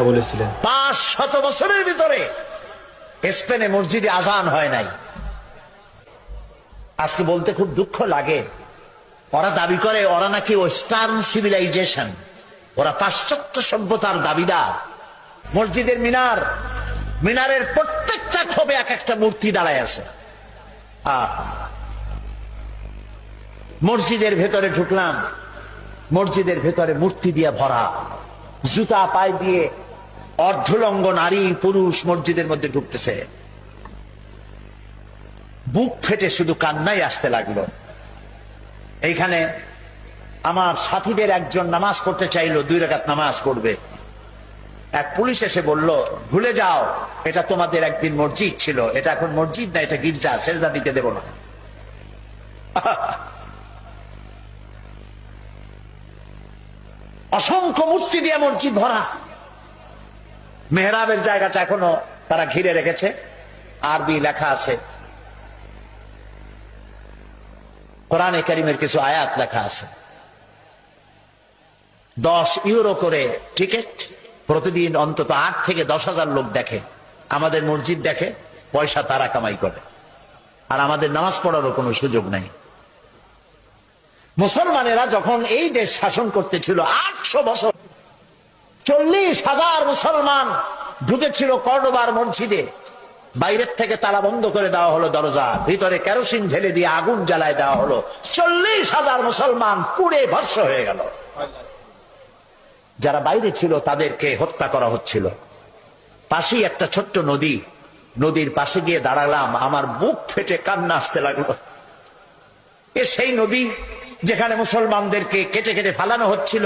বলেছিলেন 500 বছরের ভিতরে স্পেনে মসজিদে আজান হয় নাই। আজকে বলতে খুব দুঃখ লাগে, ওরা দাবি করে ওরা নাকি ওয়েস্টার্ন সিভিলাইজেশন, ওরা পাশ্চাত্য সভ্যতার দাবিদার। মসজিদের মিনারের প্রত্যেকটা ক্ষোভে এক একটা মূর্তি দাঁড়ায় আছে। মসজিদের ভেতরে ঢুকলাম, মসজিদের ভেতরে মূর্তি দিয়ে ভরা, জুতা পায়ে দিয়ে অর্ধলঙ্গ নারী পুরুষ মসজিদের মধ্যে ঢুকতেছে। বুক ফেটে শুধু কান্নাই আসতে লাগলো। এইখানে আমার সাথীদের একজন নামাজ পড়তে চাইলো, 2 রাকাত নামাজ পড়বে। এক পুলিশ এসে বলল, ভুলে যাও, এটা তোমাদের একদিন মসজিদ ছিল, এটা এখন মসজিদ না, এটা গির্জা, সেজদা দিতে দেব না। অসংখ্য মূর্তি দিয়ে মসজিদ ভরা। মেহরাবের জায়গাটা এখনো তারা ঘিরে রেখেছে, আরবি লেখা আছে, কোরআনে কারীমের কিছু আয়াত লেখা আছে। 10 ইউরো করে টিকিট, প্রতিদিন অন্তত 8 থেকে 10,000 লোক দেখে। আমাদের মসজিদ দেখে, পয়সা তারা কামাই করে, আর আমাদের নামাজ পড়ারও কোনো সুযোগ নাই। মুসলমানেরা যখন এই দেশ শাসন করতেছিল 800 বছর, 40,000 মুসলমান ঢুকেছিল কর্ডোবার মসজিদে। বাইরের থেকে তালা বন্ধ করে দেওয়া হলো দরজা, ভিতরে কেরোসিন ঢেলে দিয়ে আগুন জ্বালায় দেওয়া হলো। 40,000 মুসলমান পুড়ে ভস্ম হয়ে গেল। যারা বাইরে ছিল তাদেরকে হত্যা করা হচ্ছিল। পাশেই একটা ছোট্ট নদী, নদীর পাশে গিয়ে দাঁড়ালাম, আমার বুক ফেটে কান্না আসতে লাগলো। সেই নদী যেখানে মুসলমানদেরকে কেটে কেটে ফালানো হচ্ছিল।